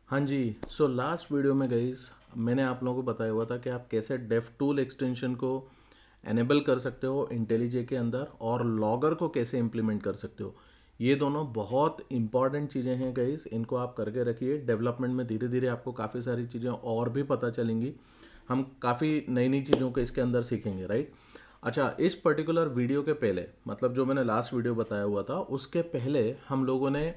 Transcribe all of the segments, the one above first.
हाँ जी, so last video में guys मैंने आप लोगों को बताया हुआ था कि आप कैसे डेफ टूल एक्सटेंशन को एनेबल कर सकते हो इंटेलीजे के अंदर और लॉगर को कैसे इम्प्लीमेंट कर सकते हो। ये दोनों बहुत इंपॉर्टेंट चीज़ें हैं गाइस, इनको आप करके रखिए। डेवलपमेंट में धीरे धीरे आपको काफ़ी सारी चीज़ें और भी पता चलेंगी। हम काफ़ी नई नई चीज़ों को इसके अंदर सीखेंगे, राइट। अच्छा, इस पर्टिकुलर वीडियो के पहले, मतलब जो मैंने लास्ट वीडियो बताया हुआ था उसके पहले हम लोगों ने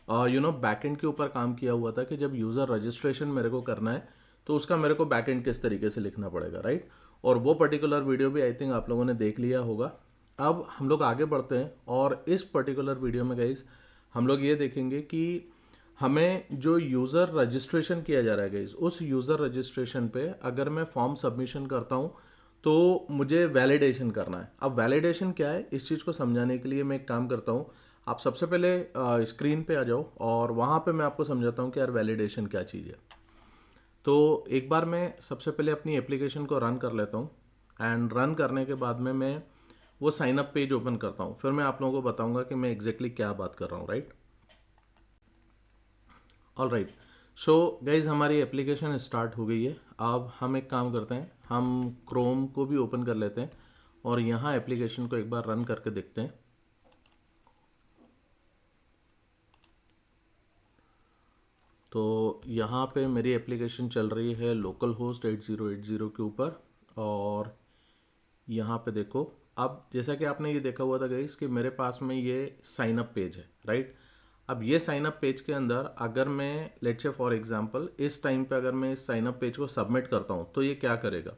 बैकएंड के ऊपर काम किया हुआ था कि जब यूज़र रजिस्ट्रेशन मेरे को करना है तो उसका मेरे को बैकएंड किस तरीके से लिखना पड़ेगा, राइट। और वो पर्टिकुलर वीडियो भी आई थिंक आप लोगों ने देख लिया होगा। अब हम लोग आगे बढ़ते हैं और इस पर्टिकुलर वीडियो में गाइस हम लोग ये देखेंगे कि हमें जो यूज़र रजिस्ट्रेशन किया जा रहा है गाइस, उस यूज़र रजिस्ट्रेशन पे अगर मैं फॉर्म सबमिशन करता हूँ तो मुझे वैलिडेशन करना है। अब वैलिडेशन क्या है, इस चीज़ को समझाने के लिए मैं एक काम करता हूँ। आप सबसे पहले स्क्रीन पे आ जाओ और वहाँ पे मैं आपको समझाता हूँ कि यार वैलिडेशन क्या चीज़ है। तो एक बार मैं सबसे पहले अपनी एप्लीकेशन को रन कर लेता हूँ एंड रन करने के बाद में मैं वो साइन अप पेज ओपन करता हूँ। फिर मैं आप लोगों को बताऊँगा कि मैं एग्जैक्टली क्या बात कर रहा हूँ, right. All right, so guys हमारी एप्लीकेशन स्टार्ट हो गई है। अब हम एक काम करते हैं, हम क्रोम को भी ओपन कर लेते हैं और यहाँ एप्लीकेशन को एक बार रन करके देखते हैं। तो यहाँ पे मेरी एप्लीकेशन चल रही है लोकल होस्ट 8080 के ऊपर। और यहाँ पे देखो, अब जैसा कि आपने ये देखा हुआ था गाइस कि मेरे पास में ये साइन अप पेज है, राइट। अब ये साइन अप पेज के अंदर अगर मैं लेट्स से फॉर एग्जांपल इस टाइम पे अगर मैं इस साइन अप पेज को सबमिट करता हूँ तो ये क्या करेगा।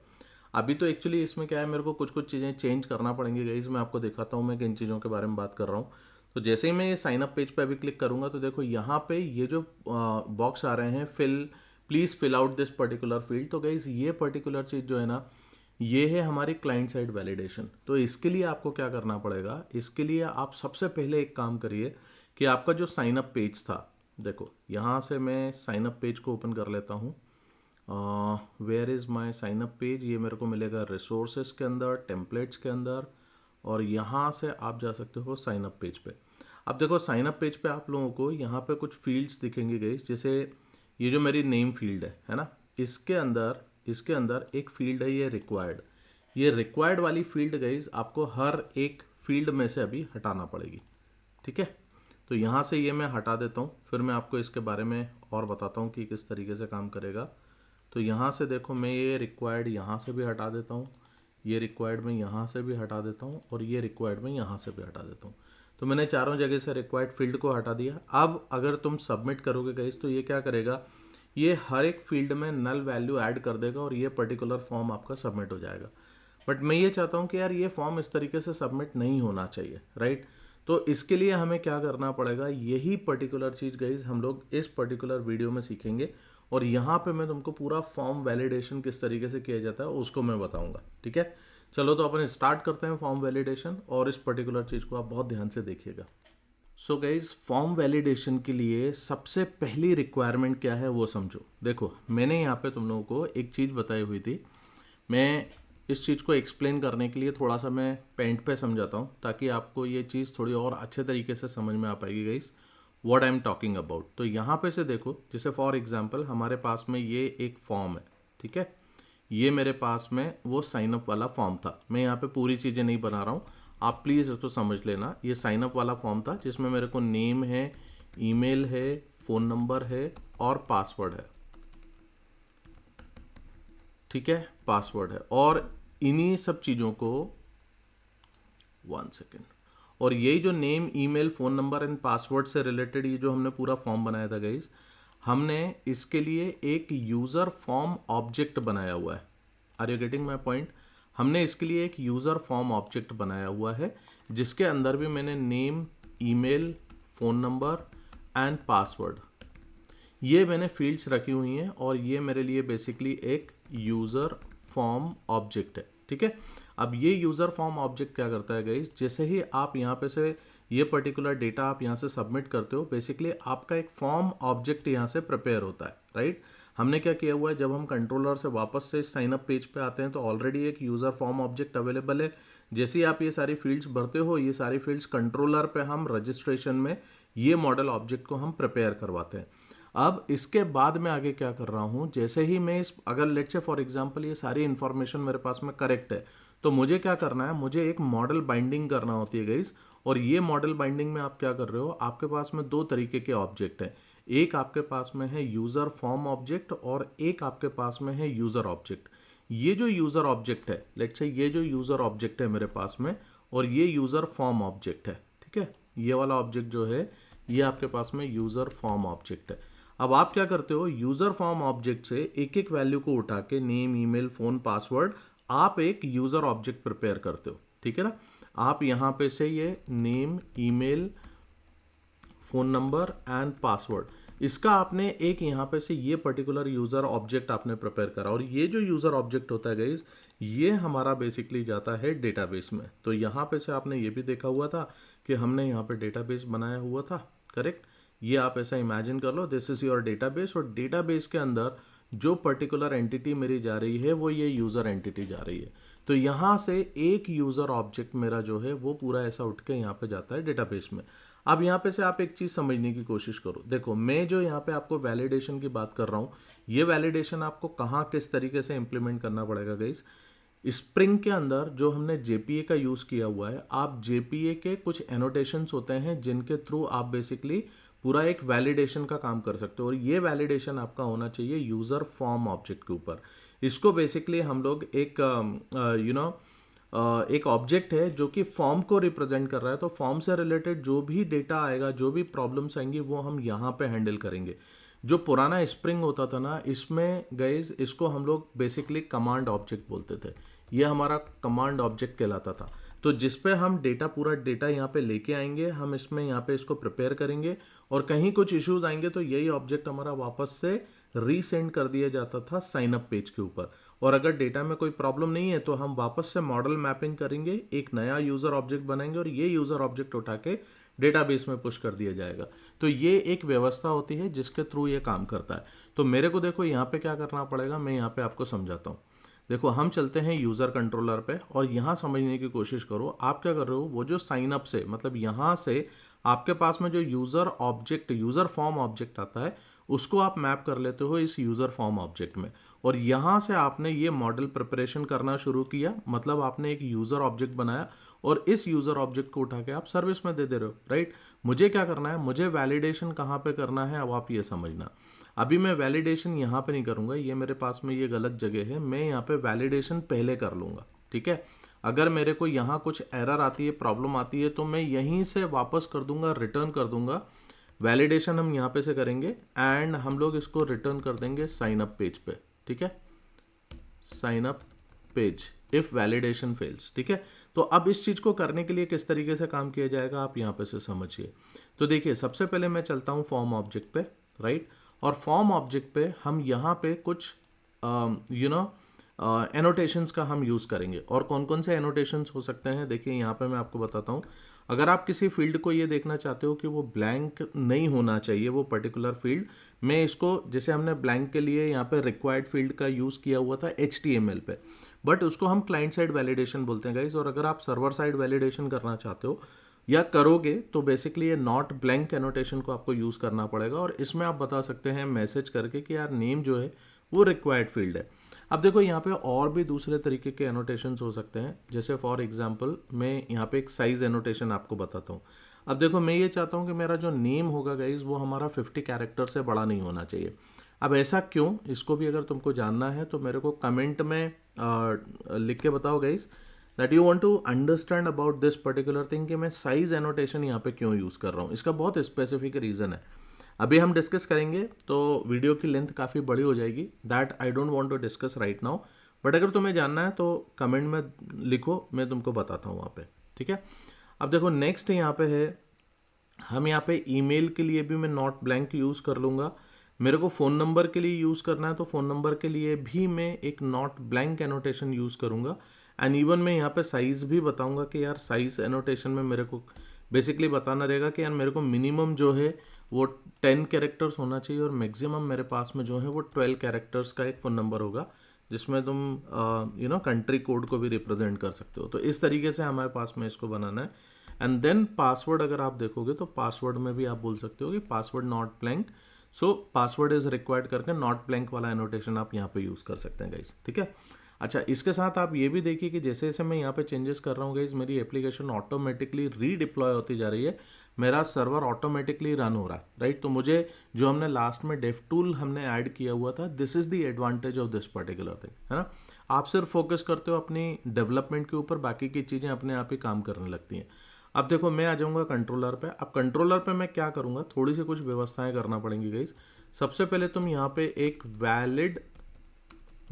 अभी तो एक्चुअली इसमें क्या है, मेरे को कुछ कुछ चीज़ें चेंज करना पड़ेंगी गाइस। मैं आपको दिखाता हूँ मैं किन चीज़ों के बारे में बात कर रहा हूँ। तो जैसे ही मैं ये साइन अप पेज पे अभी क्लिक करूँगा तो देखो यहाँ पे ये जो बॉक्स आ रहे हैं, please fill out this particular field. तो गाइस ये पर्टिकुलर चीज़ जो है ना, ये है हमारी क्लाइंट साइड वैलिडेशन। तो इसके लिए आपको क्या करना पड़ेगा, इसके लिए आप सबसे पहले एक काम करिए कि आपका जो साइन अप पेज था, देखो यहाँ से मैं साइन अप पेज को ओपन कर लेता हूँ। Where is my sign up page, ये मेरे को मिलेगा रिसोर्सेज के अंदर, टेम्पलेट्स के अंदर। और यहाँ से आप जा सकते हो साइन अप पेज पे। अब देखो साइन अप पेज पे आप लोगों को यहाँ पे कुछ फील्ड्स दिखेंगे गाइस, जैसे ये जो मेरी नेम फील्ड है ना, इसके अंदर एक फील्ड है ये रिक्वायर्ड। ये रिक्वायर्ड वाली फील्ड गाइस आपको हर एक फील्ड में से अभी हटाना पड़ेगी, ठीक है। तो यहाँ से ये मैं हटा देता हूँ, फिर मैं आपको इसके बारे में और बताता हूँ कि किस तरीके से काम करेगा। तो यहाँ से देखो मैं ये रिक्वायर्ड यहाँ से भी हटा देता हूँ, ये रिक्वायर्ड मैं यहाँ से भी हटा देता हूँ और ये रिक्वायर्ड मैं यहाँ से भी हटा देता हूँ। तो मैंने चारों जगह से रिक्वायर्ड फील्ड को हटा दिया। अब अगर तुम सबमिट करोगे गाइस तो ये क्या करेगा, ये हर एक फील्ड में नल वैल्यू ऐड कर देगा और ये पर्टिकुलर फॉर्म आपका सबमिट हो जाएगा। बट मैं ये चाहता हूँ कि यार ये फॉर्म इस तरीके से सबमिट नहीं होना चाहिए, राइट। तो इसके लिए हमें क्या करना पड़ेगा, यही पर्टिकुलर चीज़ गाइज हम लोग इस पर्टिकुलर वीडियो में सीखेंगे। और यहाँ पे मैं तुमको पूरा फॉर्म वैलिडेशन किस तरीके से किया जाता है उसको मैं बताऊंगा, ठीक है। चलो तो अपन स्टार्ट करते हैं फॉर्म वैलिडेशन, और इस पर्टिकुलर चीज़ को आप बहुत ध्यान से देखिएगा। सो गाइज फॉर्म वैलिडेशन के लिए सबसे पहली रिक्वायरमेंट क्या है वो समझो। देखो मैंने यहाँ पे तुम लोगों को एक चीज़ बताई हुई थी। मैं इस चीज़ को एक्सप्लेन करने के लिए थोड़ा सा मैं पेंट पे समझाता हूँ ताकि आपको ये चीज़ थोड़ी और अच्छे तरीके से समझ में आ पाएगी guys, what I am talking about. तो यहाँ पे से देखो, जैसे फॉर एग्जांपल हमारे पास में ये एक फॉर्म है, ठीक है। ये मेरे पास में वो साइन अप वाला फॉर्म था। मैं यहाँ पे पूरी चीज़ें नहीं बना रहा हूँ, आप प्लीज़ इसको समझ लेना। ये साइन अप वाला फॉर्म था जिसमें मेरे को नेम है, ईमेल है, फ़ोन नंबर है और पासवर्ड है, ठीक है। पासवर्ड है और इन्हीं सब चीज़ों को, वन सेकेंड, और यही जो name, email, phone number and password से रिलेटेड ये जो हमने पूरा फॉर्म बनाया था गाइस, हमने इसके लिए एक यूज़र फॉर्म ऑब्जेक्ट बनाया हुआ है। Are you getting my point. हमने इसके लिए एक यूज़र फॉर्म ऑब्जेक्ट बनाया हुआ है जिसके अंदर भी मैंने name, email, phone number and password, ये मैंने फील्ड्स रखी हुई हैं और ये मेरे लिए बेसिकली एक यूज़र फॉर्म ऑब्जेक्ट है, ठीक है। अब ये यूज़र फॉर्म ऑब्जेक्ट क्या करता है गाइस, जैसे ही आप यहाँ पे से ये पर्टिकुलर डेटा आप यहाँ से सबमिट करते हो, बेसिकली आपका एक फॉर्म ऑब्जेक्ट यहाँ से प्रिपेयर होता है, राइट। हमने क्या किया हुआ है, जब हम कंट्रोलर से वापस से साइन अप पेज पे आते हैं तो ऑलरेडी एक यूज़र फॉर्म ऑब्जेक्ट अवेलेबल है। जैसे ही आप ये सारी फील्ड्स भरते हो, ये सारी फील्ड्स कंट्रोलर पे हम रजिस्ट्रेशन में ये मॉडल ऑब्जेक्ट को हम प्रिपेयर करवाते हैं। अब इसके बाद मैं आगे क्या कर रहा हूँ, जैसे ही मैं इस अगर लेट्स से फॉर एग्जांपल ये सारी इन्फॉर्मेशन मेरे पास में करेक्ट है, तो मुझे क्या करना है, मुझे एक मॉडल बाइंडिंग करना होती है गाइस। और ये मॉडल बाइंडिंग में आप क्या कर रहे हो, आपके पास में दो तरीके के ऑब्जेक्ट हैं। एक आपके पास में है यूज़र फॉर्म ऑब्जेक्ट और एक आपके पास में है यूज़र ऑब्जेक्ट। ये जो यूज़र ऑब्जेक्ट है, लेट्स से ये जो यूज़र ऑब्जेक्ट है मेरे पास में, और ये यूज़र फॉर्म ऑब्जेक्ट है, ठीक है। ये वाला ऑब्जेक्ट जो है ये आपके पास में यूज़र फॉर्म ऑब्जेक्ट है। अब आप क्या करते हो, यूज़र फॉर्म ऑब्जेक्ट से एक एक वैल्यू को उठा के नेम, ईमेल, फ़ोन, पासवर्ड, आप एक यूज़र ऑब्जेक्ट प्रिपेयर करते हो, ठीक है ना। आप यहाँ पे से ये name, email, phone number and password, इसका आपने एक यहाँ पे से ये पर्टिकुलर यूज़र ऑब्जेक्ट आपने प्रिपेयर करा। और ये जो यूज़र ऑब्जेक्ट होता है गाइज, ये हमारा बेसिकली जाता है डेटाबेस में। तो यहाँ पे से आपने ये भी देखा हुआ था कि हमने यहाँ पे डेटाबेस बनाया हुआ था, करेक्ट। ये आप ऐसा इमेजिन कर लो, दिस इज़ योर डेटाबेस, और डेटाबेस के अंदर जो पर्टिकुलर एंटिटी मेरी जा रही है वो ये यूज़र एंटिटी जा रही है। तो यहाँ से एक यूज़र ऑब्जेक्ट मेरा जो है वो पूरा ऐसा उठ के यहाँ पे जाता है डेटाबेस में। अब यहाँ पे से आप एक चीज़ समझने की कोशिश करो। देखो, मैं जो यहाँ पे आपको वैलिडेशन की बात कर रहा हूँ, ये वैलिडेशन आपको कहाँ किस तरीके से इम्प्लीमेंट करना पड़ेगा गाइस। स्प्रिंग के अंदर जो हमने जेपीए का यूज़ किया हुआ है, आप जेपीए के कुछ एनोटेशंस होते हैं जिनके थ्रू आप बेसिकली पूरा एक वैलिडेशन का काम कर सकते हो। और ये वैलिडेशन आपका होना चाहिए यूज़र फॉर्म ऑब्जेक्ट के ऊपर। इसको बेसिकली हम लोग एक एक ऑब्जेक्ट है जो कि फॉर्म को रिप्रेजेंट कर रहा है। तो फॉर्म से रिलेटेड जो भी डेटा आएगा, जो भी प्रॉब्लम्स आएंगी, वो हम यहाँ पे हैंडल करेंगे। जो पुराना स्प्रिंग होता था ना, इसमें गाइज इसको हम लोग बेसिकली कमांड ऑब्जेक्ट बोलते थे। ये हमारा कमांड ऑब्जेक्ट कहलाता था। तो जिस पे हम डेटा, पूरा डेटा यहाँ पे लेके आएंगे, हम इसमें यहाँ पे इसको प्रिपेयर करेंगे, और कहीं कुछ इश्यूज आएंगे तो यही ऑब्जेक्ट हमारा वापस से रीसेंड कर दिया जाता था साइन अप पेज के ऊपर। और अगर डेटा में कोई प्रॉब्लम नहीं है तो हम वापस से मॉडल मैपिंग करेंगे, एक नया यूज़र ऑब्जेक्ट बनाएंगे, और ये यूज़र ऑब्जेक्ट उठा के डेटाबेस में पुश कर दिया जाएगा। तो ये एक व्यवस्था होती है जिसके थ्रू ये काम करता है। तो मेरे को देखो यहाँ पे क्या करना पड़ेगा, मैं यहाँ पे आपको समझाता हूँ। देखो, हम चलते हैं यूज़र कंट्रोलर पे, और यहाँ समझने की कोशिश करो आप क्या कर रहे हो। वो जो साइन अप से, मतलब यहाँ से आपके पास में जो user object, user form object आता है, उसको आप मैप कर लेते हो इस यूज़र फॉर्म ऑब्जेक्ट में। और यहाँ से आपने ये मॉडल प्रिपरेशन करना शुरू किया, मतलब आपने एक यूज़र ऑब्जेक्ट बनाया, और इस यूज़र ऑब्जेक्ट को उठा के आप सर्विस में दे दे रहे हो, राइट। मुझे क्या करना है, मुझे वैलिडेशन कहाँ पे करना है, अब आप ये समझना। अभी मैं वैलिडेशन यहाँ पे नहीं करूँगा, ये मेरे पास में ये गलत जगह है। मैं यहाँ पे वैलिडेशन पहले कर लूँगा, ठीक है। अगर मेरे को यहाँ कुछ एरर आती है, प्रॉब्लम आती है, तो मैं यहीं से वापस कर दूंगा, रिटर्न कर दूंगा। वैलिडेशन हम यहाँ पे से करेंगे एंड हम लोग इसको रिटर्न कर देंगे साइन अप पेज पे, ठीक है। Sign up page if validation fails, ठीक है। तो अब इस चीज़ को करने के लिए किस तरीके से काम किया जाएगा, आप यहाँ पे से समझिए। तो देखिए, सबसे पहले मैं चलता हूँ फॉर्म ऑब्जेक्ट पे, राइट। और फॉर्म ऑब्जेक्ट पे हम यहाँ पे कुछ एनोटेशंस का हम यूज़ करेंगे। और कौन कौन से एनोटेशंस हो सकते हैं, देखिए यहाँ पे मैं आपको बताता हूँ। अगर आप किसी फील्ड को ये देखना चाहते हो कि वो ब्लैंक नहीं होना चाहिए वो पर्टिकुलर फील्ड, मैं इसको, जैसे हमने ब्लैंक के लिए यहाँ पे रिक्वायर्ड फील्ड का यूज़ किया हुआ था HTML पे, बट उसको हम क्लाइंट साइड वैलिडेशन बोलते हैं गाइज। और अगर आप सर्वर साइड वैलिडेशन करना चाहते हो या करोगे तो बेसिकली ये नॉट ब्लैंक एनोटेशन को आपको यूज़ करना पड़ेगा। और इसमें आप बता सकते हैं मैसेज करके कि यार नेम जो है वो रिक्वायर्ड फील्ड है। अब देखो, यहाँ पे और भी दूसरे तरीके के एनोटेशंस हो सकते हैं। जैसे फॉर एग्जांपल मैं यहाँ पे एक साइज़ एनोटेशन आपको बताता हूँ। अब देखो, मैं ये चाहता हूँ कि मेरा जो नेम होगा गाइज वो हमारा 50 कैरेक्टर से बड़ा नहीं होना चाहिए। अब ऐसा क्यों, इसको भी अगर तुमको जानना है तो मेरे को कमेंट में लिख के बताओ guys, that you want to understand about this particular thing, कि मैं साइज़ एनोटेशन यहाँ पे क्यों यूज़ कर रहा हूँ। इसका बहुत स्पेसिफिक रीज़न है, अभी हम डिस्कस करेंगे। तो वीडियो की लेंथ काफ़ी बड़ी हो जाएगी, that I don't want to discuss right now. But अगर तुम्हें जानना है तो कमेंट में लिखो, मैं तुमको बताता हूँ वहाँ पे, ठीक है। अब देखो, नेक्स्ट यहाँ पे है, हम यहाँ पे ईमेल के लिए भी मैं नॉट ब्लैंक यूज़ कर लूँगा। मेरे को फ़ोन नंबर के लिए यूज़ करना है तो फ़ोन नंबर के लिए भी मैं एक नॉट ब्लैंक एनोटेशन यूज़ करूँगा। एंड इवन मैं यहाँ पे साइज़ भी बताऊँगा कि यार साइज़ एनोटेशन में मेरे को बेसिकली बताना रहेगा कि यार मेरे को मिनिमम जो है वो 10 कैरेक्टर्स होना चाहिए, और मैक्सिमम मेरे पास में जो है वो 12 कैरेक्टर्स का एक फ़ोन नंबर होगा, जिसमें तुम कंट्री कोड को भी रिप्रेजेंट कर सकते हो। तो इस तरीके से हमारे पास में इसको बनाना है। एंड देन पासवर्ड, अगर आप देखोगे तो पासवर्ड में भी आप बोल सकते हो कि password not blank. So password is required करके नॉट ब्लैंक वाला एनोटेशन आप यहाँ पे यूज़ कर सकते हैं गाइज, ठीक है। अच्छा, इसके साथ आप ये भी देखिए कि जैसे जैसे मैं यहाँ पे चेंजेस कर रहा हूँ गाइज, मेरी एप्लीकेशन ऑटोमेटिकली रीडिप्लॉय होती जा रही है, मेरा सर्वर ऑटोमेटिकली रन हो रहा है, राइट। तो मुझे जो हमने लास्ट में डेव टूल हमने ऐड किया हुआ था, this is the advantage of this particular thing, है ना। आप सिर्फ फोकस करते हो अपनी डेवलपमेंट के ऊपर, बाकी की चीज़ें अपने आप ही काम करने लगती हैं। अब देखो मैं आ जाऊँगा कंट्रोलर पे। अब कंट्रोलर पे मैं क्या करूँगा, थोड़ी सी कुछ व्यवस्थाएं करना पड़ेंगी गाइज। सबसे पहले तुम यहाँ पे एक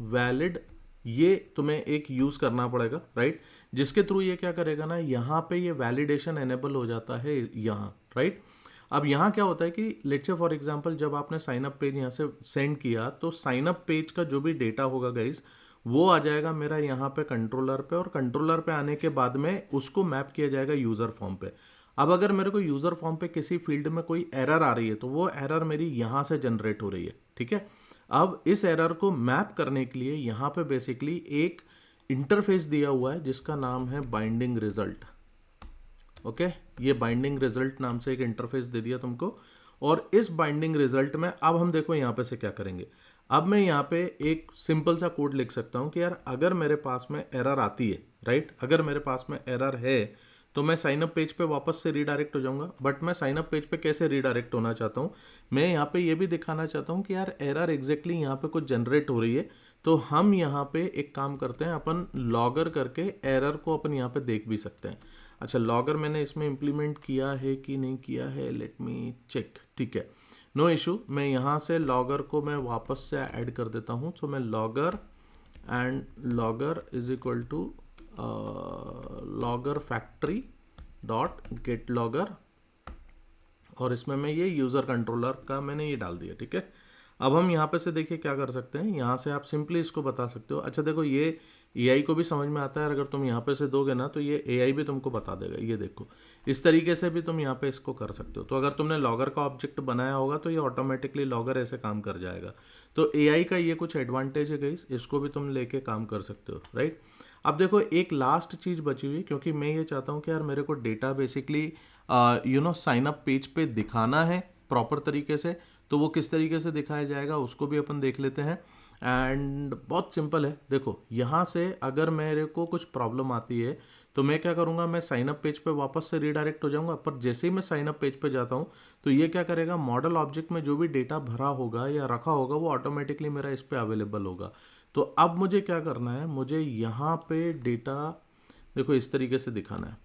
वैलिड ये तुम्हें एक यूज़ करना पड़ेगा, राइट, जिसके थ्रू ये क्या करेगा ना, यहाँ पे ये वैलिडेशन एनेबल हो जाता है यहाँ, राइट। अब यहाँ क्या होता है कि लेट्स से फॉर एग्जांपल जब आपने साइन अप पेज यहाँ से सेंड किया, तो साइन अप पेज का जो भी डेटा होगा गाइज, वो आ जाएगा मेरा यहाँ पे कंट्रोलर पे, और कंट्रोलर पे आने के बाद में उसको मैप किया जाएगा यूज़र फॉर्म पे। अब अगर मेरे को यूज़र फॉर्म पे किसी फील्ड में कोई एरर आ रही है, तो वो एरर मेरी यहाँ से जनरेट हो रही है, ठीक है। अब इस एरर को मैप करने के लिए यहाँ पे बेसिकली एक इंटरफेस दिया हुआ है जिसका नाम है बाइंडिंग रिजल्ट, ओके। ये बाइंडिंग रिजल्ट नाम से एक इंटरफेस दे दिया तुमको, और इस बाइंडिंग रिजल्ट में अब हम देखो यहाँ पे से क्या करेंगे। अब मैं यहाँ पे एक सिंपल सा कोड लिख सकता हूँ कि यार अगर मेरे पास में एरर आती है, राइट, अगर मेरे पास में एरर है, तो मैं साइन अप पेज पे वापस से रीडायरेक्ट हो जाऊंगा। बट मैं साइन अप पेज पे कैसे रीडायरेक्ट होना चाहता हूँ, मैं यहाँ पे ये भी दिखाना चाहता हूँ कि यार एरर एग्जैक्टली यहाँ पे कुछ जनरेट हो रही है, तो हम यहाँ पे एक काम करते हैं, अपन लॉगर करके एरर को अपन यहाँ पे देख भी सकते हैं। अच्छा, लॉगर मैंने इसमें इम्प्लीमेंट किया है कि नहीं किया है, लेट मी चेक, ठीक है, नो इशू। मैं यहाँ से लॉगर को मैं वापस से ऐड कर देता हूँ। तो मैं logger and logger is equal to logger factory dot get logger, और इसमें मैं ये यूज़र कंट्रोलर का मैंने ये डाल दिया, ठीक है। अब हम यहाँ पे से देखिए क्या कर सकते हैं, यहाँ से आप सिंपली इसको बता सकते हो। अच्छा देखो, ये एआई को भी समझ में आता है, अगर तुम यहाँ पे से दोगे ना तो ये एआई भी तुमको बता देगा। ये देखो, इस तरीके से भी तुम यहाँ पे इसको कर सकते हो। तो अगर तुमने लॉगर का ऑब्जेक्ट बनाया होगा तो ये ऑटोमेटिकली लॉगर ऐसे काम कर जाएगा। तो एआई का ये कुछ एडवांटेज है गाइस, इसको भी तुम लेके काम कर सकते हो, राइट। अब देखो एक लास्ट चीज़ बची हुई, क्योंकि मैं ये चाहता हूँ कि यार मेरे को data basically sign up page पे दिखाना है प्रॉपर तरीके से, तो वो किस तरीके से दिखाया जाएगा उसको भी अपन देख लेते हैं। एंड बहुत सिंपल है, देखो यहाँ से अगर मेरे को कुछ प्रॉब्लम आती है तो मैं क्या करूँगा, मैं साइन अप पेज पे वापस से रीडायरेक्ट हो जाऊँगा। पर जैसे ही मैं साइन अप पेज पे जाता हूँ तो ये क्या करेगा, मॉडल ऑब्जेक्ट में जो भी डेटा भरा होगा या रखा होगा वो ऑटोमेटिकली मेरा इस पे अवेलेबल होगा। तो अब मुझे क्या करना है, मुझे यहाँ पे डेटा देखो इस तरीके से दिखाना है।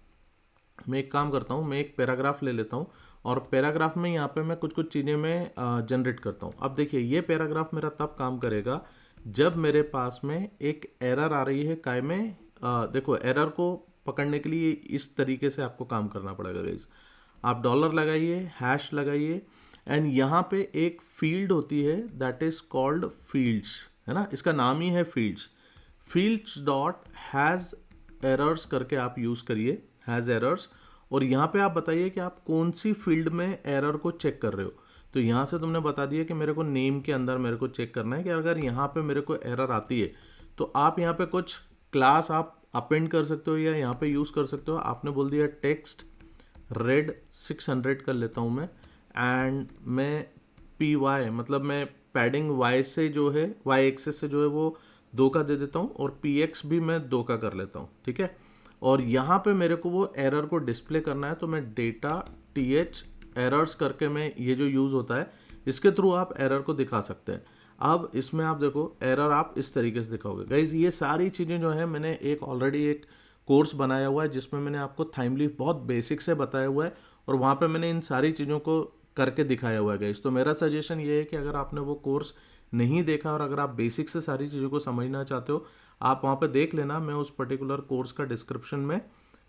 मैं एक काम करता हूँ, मैं एक पैराग्राफ ले लेता हूँ, और पैराग्राफ में यहाँ पे मैं कुछ कुछ चीज़ें मैं जनरेट करता हूँ। अब देखिए ये पैराग्राफ मेरा तब काम करेगा जब मेरे पास में एक एरर आ रही है काय में। देखो एरर को पकड़ने के लिए इस तरीके से आपको काम करना पड़ेगा गाइस। आप डॉलर लगाइए, हैश लगाइए, एंड यहाँ पे एक फील्ड होती है दैट इज कॉल्ड फील्ड्स, है ना, इसका नाम ही है fields. Fields dot has errors करके आप यूज़ करिए, हैज़ एरर्स, और यहाँ पे आप बताइए कि आप कौन सी फील्ड में एरर को चेक कर रहे हो। तो यहाँ से तुमने बता दिया कि मेरे को नेम के अंदर मेरे को चेक करना है कि अगर यहाँ पे मेरे को एरर आती है तो आप यहाँ पे कुछ क्लास आप अपेंड कर सकते हो या यहाँ पे यूज़ कर सकते हो। आपने बोल दिया टेक्स्ट रेड 600 कर लेता हूँ मैं, एंड मैं पी वाई मतलब मैं पैडिंग वाई से जो है वाई एक्सेस से जो है वो 2 का दे देता हूँ, और पी एक्स भी मैं 2 का कर लेता हूँ, ठीक है। और यहाँ पे मेरे को वो एरर को डिस्प्ले करना है, तो मैं डेटा टी एच एरर्स करके मैं ये जो यूज़ होता है इसके थ्रू आप एरर को दिखा सकते हैं। अब इसमें आप देखो एरर आप इस तरीके से दिखाओगे गाइज। ये सारी चीज़ें जो है मैंने एक ऑलरेडी एक कोर्स बनाया हुआ है जिसमें मैंने आपको थाइमली बहुत बेसिक से बताया हुआ है, और वहाँ पे मैंने इन सारी चीज़ों को करके दिखाया हुआ है गाइज। तो मेरा सजेशन ये है कि अगर आपने वो कोर्स नहीं देखा और अगर आप बेसिक से सारी चीज़ों को समझना चाहते हो, आप वहाँ पे देख लेना। मैं उस पर्टिकुलर कोर्स का डिस्क्रिप्शन में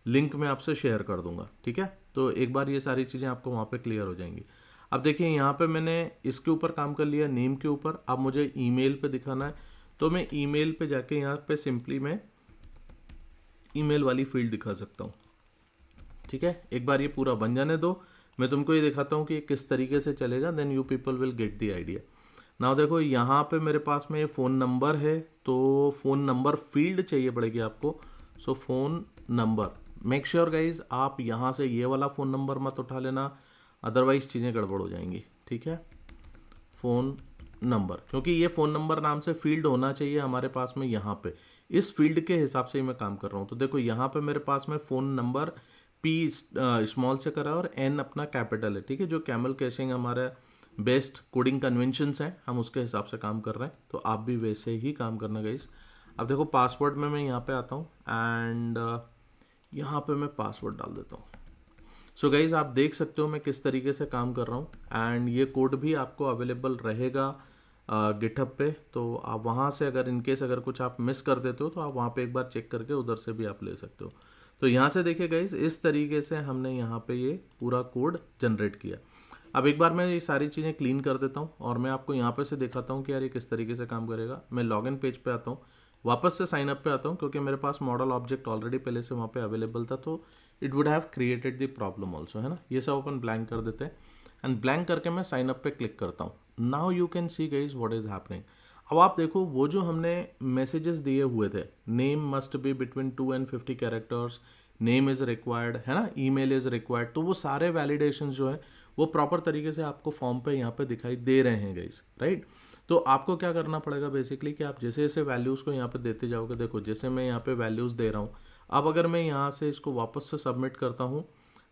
लिंक में आपसे शेयर कर दूंगा, ठीक है। तो एक बार ये सारी चीज़ें आपको वहाँ पे क्लियर हो जाएंगी। अब देखिए यहाँ पे मैंने इसके ऊपर काम कर लिया, नेम के ऊपर। अब मुझे ईमेल पे दिखाना है, तो मैं ईमेल पे जाके यहाँ पे सिंपली मैं ईमेल वाली फील्ड दिखा सकता हूँ, ठीक है। एक बार ये पूरा बन जाने दो, मैं तुमको ये दिखाता हूँ कि ये किस तरीके से चलेगा, then you people will get the idea. Now देखो यहाँ पे मेरे पास में ये फ़ोन नंबर है, तो फ़ोन नंबर फील्ड चाहिए पड़ेगी आपको। So phone number, make sure guys आप यहाँ से ये वाला फ़ोन नंबर मत उठा लेना, अदरवाइज चीज़ें गड़बड़ हो जाएंगी, ठीक है। फ़ोन नंबर, क्योंकि ये फ़ोन नंबर नाम से फील्ड होना चाहिए हमारे पास में यहाँ पे, इस फील्ड के हिसाब से ही मैं काम कर रहा हूँ। तो देखो यहाँ पे मेरे पास में फ़ोन नंबर पी स्मॉल से करा और एन अपना कैपिटल है, ठीक है। जो कैमल कैशिंग हमारा बेस्ट कोडिंग कन्वेंशंस हैं, हम उसके हिसाब से काम कर रहे हैं, तो आप भी वैसे ही काम करना गाइस। अब देखो पासवर्ड में मैं यहाँ पे आता हूँ एंड यहाँ पे मैं पासवर्ड डाल देता हूँ। सो गाइज आप देख सकते हो मैं किस तरीके से काम कर रहा हूँ, एंड ये कोड भी आपको अवेलेबल रहेगा गिटहब पे, तो आप वहाँ से अगर इनकेस अगर कुछ आप मिस कर देते हो तो आप वहाँ पे एक बार चेक करके उधर से भी आप ले सकते हो। तो यहाँ से देखिए गाइज, इस तरीके से हमने यहाँ पे ये पूरा कोड जनरेट किया। अब एक बार मैं ये सारी चीज़ें क्लीन कर देता हूँ और मैं आपको यहाँ पे से दिखाता हूँ कि यार ये किस तरीके से काम करेगा। मैं लॉगिन पेज पे आता हूँ, वापस से साइन अप पे आता हूँ, क्योंकि मेरे पास मॉडल ऑब्जेक्ट ऑलरेडी पहले से वहाँ पे अवेलेबल था, तो it would have created the problem also, है ना। ये सब अपन ब्लैंक कर देते हैं एंड ब्लैंक करके मैं साइन अप पे क्लिक करता हूँ। Now you can see guys what is happening. अब आप देखो वो जो हमने मैसेजेस दिए हुए थे, name must be between 2 and 50 characters, name is required, है ना, ईमेल इज़ रिक्वायर्ड, तो वो सारे वैलिडेशंस जो है वो प्रॉपर तरीके से आपको फॉर्म पे यहाँ पे दिखाई दे रहे हैं गाइस, राइट। तो आपको क्या करना पड़ेगा बेसिकली कि आप जैसे जैसे वैल्यूज़ को यहाँ पे देते जाओगे, देखो जैसे मैं यहाँ पे वैल्यूज़ दे रहा हूँ, अब अगर मैं यहाँ से इसको वापस से सबमिट करता हूँ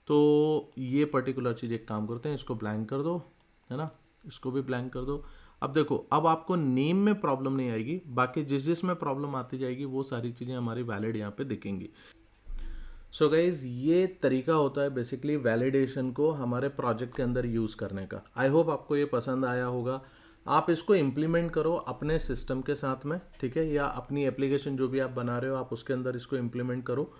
तो ये पर्टिकुलर चीज़ एक काम करते हैं, इसको ब्लैंक कर दो, है ना, इसको भी ब्लैंक कर दो। अब देखो अब आपको नेम में प्रॉब्लम नहीं आएगी, बाकी जिस जिस में प्रॉब्लम आती जाएगी वो सारी चीज़ें हमारी वैलिड यहाँ पे दिखेंगी। सो गाइज ये तरीका होता है बेसिकली वैलिडेशन को हमारे प्रोजेक्ट के अंदर यूज़ करने का। आई होप आपको ये पसंद आया होगा। आप इसको इम्प्लीमेंट करो अपने सिस्टम के साथ में, ठीक है, या अपनी एप्लीकेशन जो भी आप बना रहे हो आप उसके अंदर इसको इम्प्लीमेंट करो,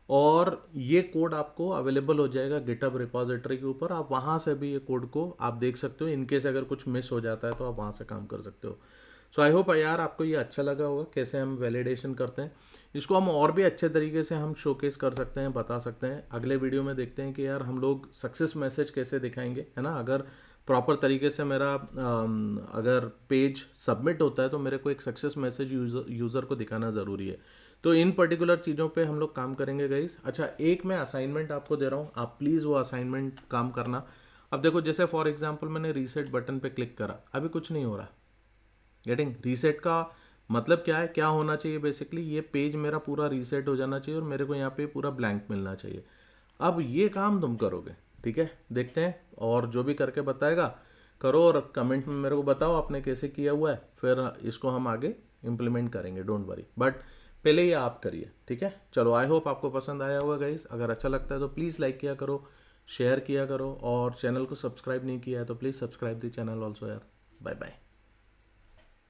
और ये कोड आपको अवेलेबल हो जाएगा गिटहब रिपोजिटरी के ऊपर। आप वहाँ से भी ये कोड को आप देख सकते हो, इनकेस अगर कुछ मिस हो जाता है तो आप वहाँ से काम कर सकते हो। सो आई होप यार आपको ये अच्छा लगा होगा कैसे हम वैलिडेशन करते हैं। इसको हम और भी अच्छे तरीके से हम शोकेस कर सकते हैं, बता सकते हैं। अगले वीडियो में देखते हैं कि यार हम लोग सक्सेस मैसेज कैसे दिखाएंगे, है ना। अगर प्रॉपर तरीके से मेरा अगर पेज सबमिट होता है तो मेरे को एक सक्सेस मैसेज यूज़र को दिखाना ज़रूरी है। तो इन पर्टिकुलर चीज़ों पे हम लोग काम करेंगे गाइस। अच्छा एक मैं असाइनमेंट आपको दे रहा हूँ, आप प्लीज़ वो असाइनमेंट काम करना। अब देखो जैसे फॉर एग्जांपल मैंने रीसेट बटन पे क्लिक करा, अभी कुछ नहीं हो रहा। गेटिंग रीसेट का मतलब क्या है, क्या होना चाहिए बेसिकली, ये पेज मेरा पूरा रीसेट हो जाना चाहिए और मेरे को यहाँ पे पूरा ब्लैंक मिलना चाहिए। अब ये काम तुम करोगे, ठीक है, देखते हैं, और जो भी करके बताएगा करो और कमेंट में मेरे को बताओ आपने कैसे किया हुआ है, फिर इसको हम आगे इम्प्लीमेंट करेंगे, डोंट वरी, बट पहले ये आप करिए, ठीक है। चलो आई होप आपको पसंद आया होगा गाइस। अगर अच्छा लगता है तो प्लीज़ लाइक किया करो, शेयर किया करो, और चैनल को सब्सक्राइब नहीं किया है तो please subscribe the channel also यार। Bye bye.